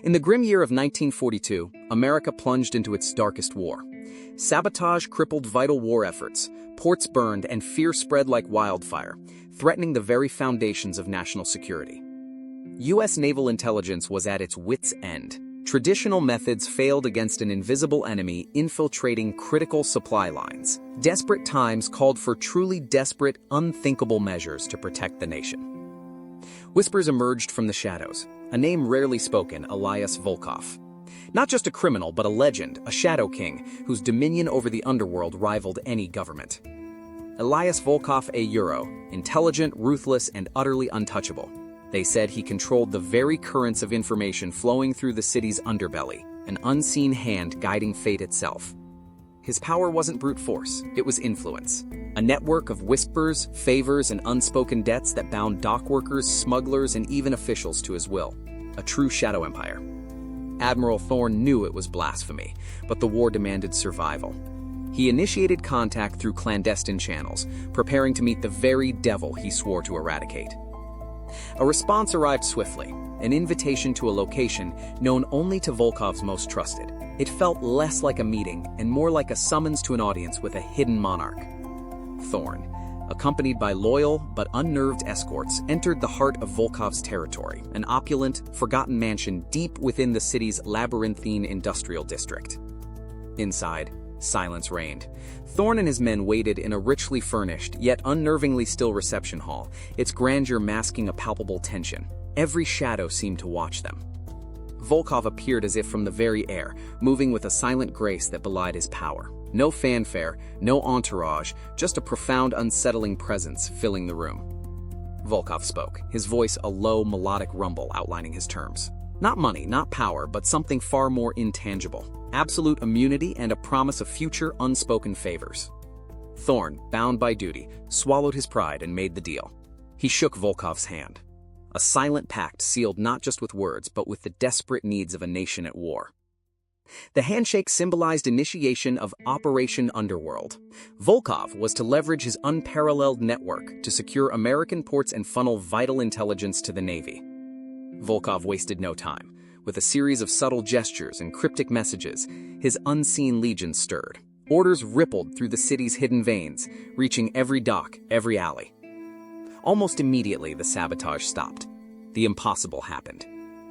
In the grim year of 1942, America plunged into its darkest war. Sabotage crippled vital war efforts, ports burned, and fear spread like wildfire, threatening the very foundations of national security. U.S. naval intelligence was at its wits' end. Traditional methods failed against an invisible enemy infiltrating critical supply lines. Desperate times called for truly desperate, unthinkable measures to protect the nation. Whispers emerged from the shadows, a name rarely spoken, Elias Volkov. Not just a criminal, but a legend, a shadow king, whose dominion over the underworld rivaled any government. Elias Volkov a Euro, intelligent, ruthless, and utterly untouchable. They said he controlled the very currents of information flowing through the city's underbelly, an unseen hand guiding fate itself. His power wasn't brute force, it was influence. A network of whispers, favors, and unspoken debts that bound dock workers, smugglers, and even officials to his will. A true shadow empire. Admiral Thorne knew it was blasphemy, but the war demanded survival. He initiated contact through clandestine channels, preparing to meet the very devil he swore to eradicate. A response arrived swiftly, an invitation to a location known only to Volkov's most trusted. It felt less like a meeting and more like a summons to an audience with a hidden monarch. Thorne, accompanied by loyal but unnerved escorts, entered the heart of Volkov's territory, an opulent, forgotten mansion deep within the city's labyrinthine industrial district. Inside, silence reigned. Thorne and his men waited in a richly furnished, yet unnervingly still reception hall, its grandeur masking a palpable tension. Every shadow seemed to watch them. Volkov appeared as if from the very air, moving with a silent grace that belied his power. No fanfare, no entourage, just a profound, unsettling presence filling the room. Volkov spoke, his voice a low, melodic rumble outlining his terms. Not money, not power, but something far more intangible. Absolute immunity and a promise of future unspoken favors. Thorne, bound by duty, swallowed his pride and made the deal. He shook Volkov's hand. A silent pact sealed not just with words, but with the desperate needs of a nation at war. The handshake symbolized initiation of Operation Underworld. Volkov was to leverage his unparalleled network to secure American ports and funnel vital intelligence to the Navy. Volkov wasted no time. With a series of subtle gestures and cryptic messages, his unseen legion stirred. Orders rippled through the city's hidden veins, reaching every dock, every alley. Almost immediately, the sabotage stopped. The impossible happened.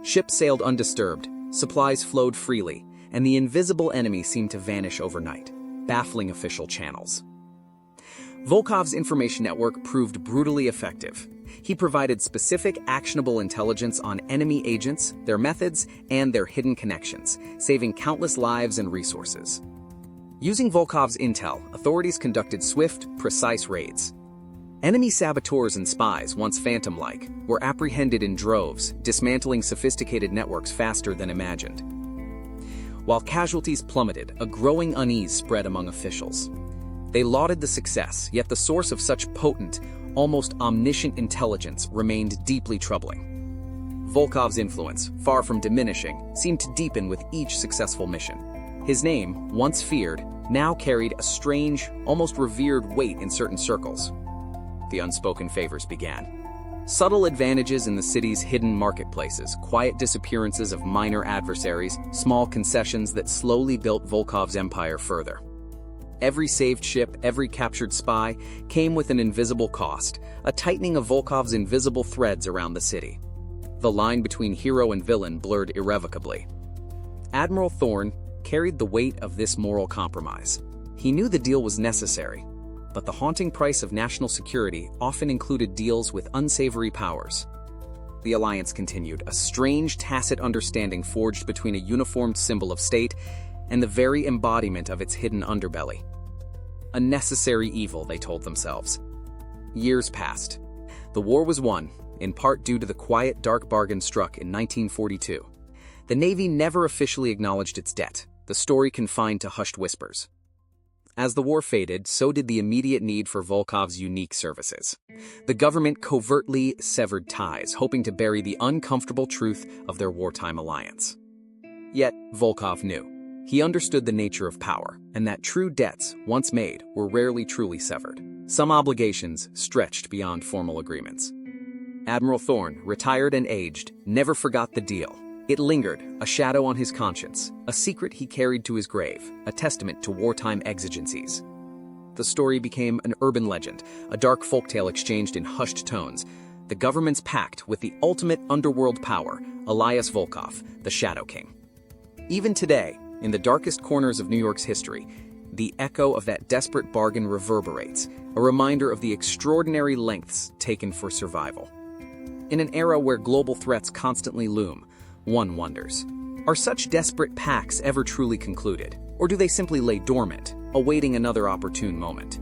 Ships sailed undisturbed, supplies flowed freely, and the invisible enemy seemed to vanish overnight, baffling official channels. Volkov's information network proved brutally effective. He provided specific, actionable intelligence on enemy agents, their methods, and their hidden connections, saving countless lives and resources. Using Volkov's intel, authorities conducted swift, precise raids. Enemy saboteurs and spies, once phantom-like, were apprehended in droves, dismantling sophisticated networks faster than imagined. While casualties plummeted, a growing unease spread among officials. They lauded the success, yet the source of such potent, almost omniscient intelligence remained deeply troubling. Volkov's influence, far from diminishing, seemed to deepen with each successful mission. His name, once feared, now carried a strange, almost revered weight in certain circles. The unspoken favors began. Subtle advantages in the city's hidden marketplaces, quiet disappearances of minor adversaries, small concessions that slowly built Volkov's empire further. Every saved ship, every captured spy, came with an invisible cost, a tightening of Volkov's invisible threads around the city. The line between hero and villain blurred irrevocably. Admiral Thorne carried the weight of this moral compromise. He knew the deal was necessary, but the haunting price of national security often included deals with unsavory powers. The alliance continued, a strange tacit understanding forged between a uniformed symbol of state and the very embodiment of its hidden underbelly. A necessary evil, they told themselves. Years passed. The war was won, in part due to the quiet, dark bargain struck in 1942. The Navy never officially acknowledged its debt, the story confined to hushed whispers. As the war faded, so did the immediate need for Volkov's unique services. The government covertly severed ties, hoping to bury the uncomfortable truth of their wartime alliance. Yet, Volkov knew. He understood the nature of power, and that true debts, once made, were rarely truly severed. Some obligations stretched beyond formal agreements. Admiral Thorne, retired and aged, never forgot the deal. It lingered, a shadow on his conscience, a secret he carried to his grave, a testament to wartime exigencies. The story became an urban legend, a dark folktale exchanged in hushed tones, the government's pact with the ultimate underworld power, Elias Volkov, the Shadow King. Even today, in the darkest corners of New York's history, the echo of that desperate bargain reverberates, a reminder of the extraordinary lengths taken for survival. In an era where global threats constantly loom, one wonders, are such desperate pacts ever truly concluded, or do they simply lay dormant, awaiting another opportune moment?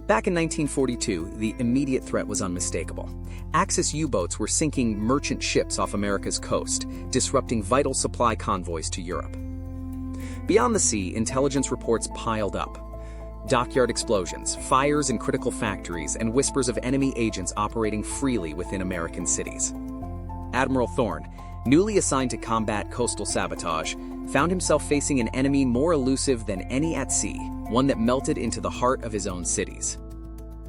Back in 1942, the immediate threat was unmistakable. Axis U-boats were sinking merchant ships off America's coast, disrupting vital supply convoys to Europe. Beyond the sea, intelligence reports piled up. Dockyard explosions, fires in critical factories, and whispers of enemy agents operating freely within American cities. Admiral Thorne, newly assigned to combat coastal sabotage, found himself facing an enemy more elusive than any at sea, one that melted into the heart of his own cities.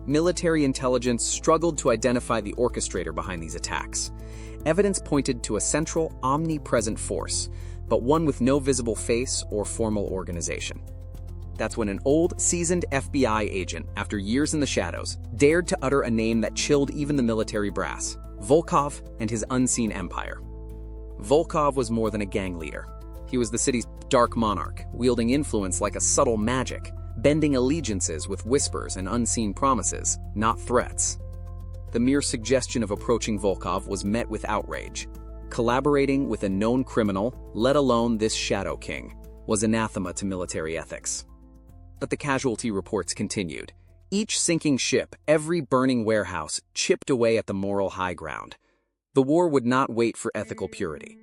Military intelligence struggled to identify the orchestrator behind these attacks. Evidence pointed to a central, omnipresent force, but one with no visible face or formal organization. That's when an old, seasoned FBI agent, after years in the shadows, dared to utter a name that chilled even the military brass: Volkov and his unseen empire. Volkov was more than a gang leader. He was the city's dark monarch, wielding influence like a subtle magic, bending allegiances with whispers and unseen promises, not threats. The mere suggestion of approaching Volkov was met with outrage. Collaborating with a known criminal, let alone this Shadow King, was anathema to military ethics. But the casualty reports continued. Each sinking ship, every burning warehouse, chipped away at the moral high ground. The war would not wait for ethical purity.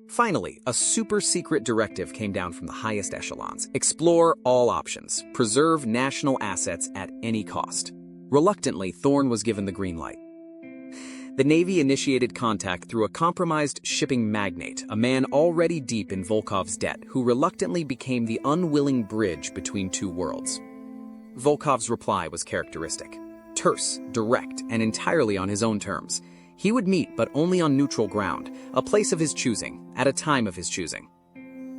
Finally, a super-secret directive came down from the highest echelons. Explore all options. Preserve national assets at any cost. Reluctantly, Thorne was given the green light. The Navy initiated contact through a compromised shipping magnate, a man already deep in Volkov's debt, who reluctantly became the unwilling bridge between two worlds. Volkov's reply was characteristic. Terse, direct, and entirely on his own terms. He would meet, but only on neutral ground, a place of his choosing, at a time of his choosing.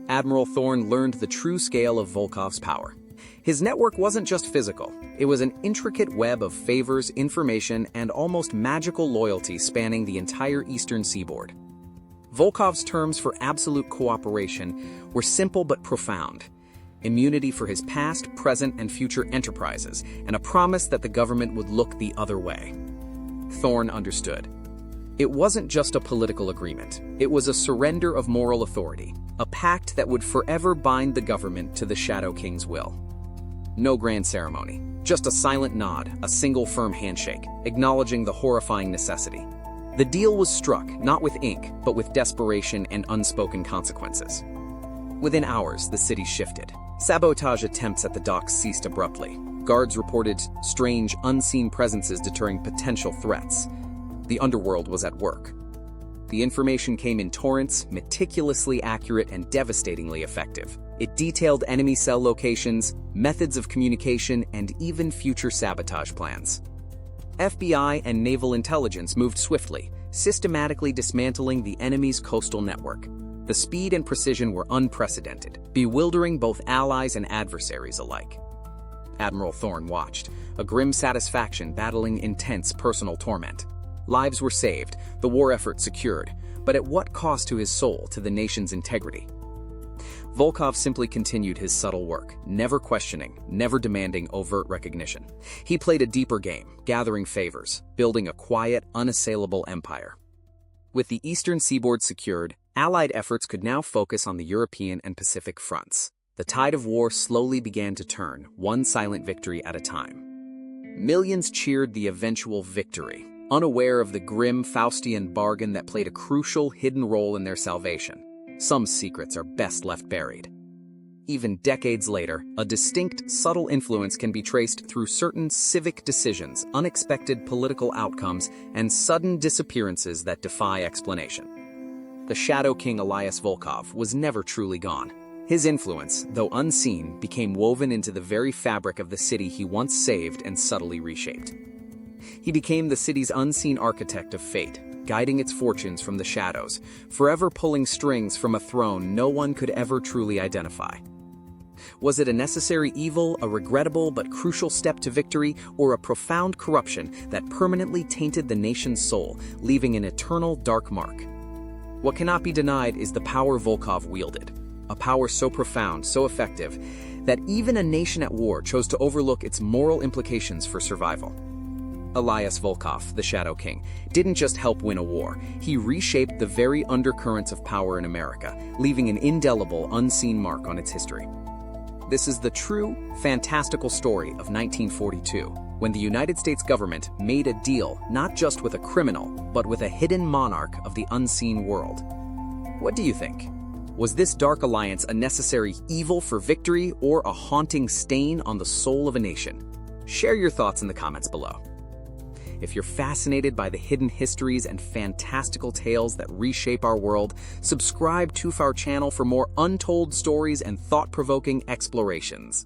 Admiral Thorne learned the true scale of Volkov's power. His network wasn't just physical. It was an intricate web of favors, information, and almost magical loyalty spanning the entire eastern seaboard. Volkov's terms for absolute cooperation were simple but profound. Immunity for his past, present, and future enterprises, and a promise that the government would look the other way. Thorne understood. It wasn't just a political agreement. It was a surrender of moral authority, a pact that would forever bind the government to the Shadow King's will. No grand ceremony, just a silent nod, a single firm handshake, acknowledging the horrifying necessity. The deal was struck, not with ink, but with desperation and unspoken consequences. Within hours, the city shifted. Sabotage attempts at the docks ceased abruptly. Guards reported strange, unseen presences deterring potential threats. The underworld was at work. The information came in torrents, meticulously accurate and devastatingly effective. It detailed enemy cell locations, methods of communication, and even future sabotage plans. FBI and naval intelligence moved swiftly, systematically dismantling the enemy's coastal network. The speed and precision were unprecedented, bewildering both allies and adversaries alike. Admiral Thorne watched, a grim satisfaction battling intense personal torment. Lives were saved, the war effort secured, but at what cost to his soul, to the nation's integrity? Volkov simply continued his subtle work, never questioning, never demanding overt recognition. He played a deeper game, gathering favors, building a quiet, unassailable empire. With the eastern seaboard secured, Allied efforts could now focus on the European and Pacific fronts. The tide of war slowly began to turn, one silent victory at a time. Millions cheered the eventual victory, unaware of the grim Faustian bargain that played a crucial, hidden role in their salvation. Some secrets are best left buried. Even decades later, a distinct, subtle influence can be traced through certain civic decisions, unexpected political outcomes, and sudden disappearances that defy explanation. The Shadow King Elias Volkov was never truly gone. His influence, though unseen, became woven into the very fabric of the city he once saved and subtly reshaped. He became the city's unseen architect of fate, guiding its fortunes from the shadows, forever pulling strings from a throne no one could ever truly identify. Was it a necessary evil, a regrettable but crucial step to victory, or a profound corruption that permanently tainted the nation's soul, leaving an eternal dark mark? What cannot be denied is the power Volkov wielded, a power so profound, so effective, that even a nation at war chose to overlook its moral implications for survival. Elias Volkov, the Shadow King, didn't just help win a war, he reshaped the very undercurrents of power in America, leaving an indelible, unseen mark on its history. This is the true, fantastical story of 1942, when the United States government made a deal not just with a criminal, but with a hidden monarch of the unseen world. What do you think? Was this dark alliance a necessary evil for victory or a haunting stain on the soul of a nation? Share your thoughts in the comments below. If you're fascinated by the hidden histories and fantastical tales that reshape our world, subscribe to our channel for more untold stories and thought-provoking explorations.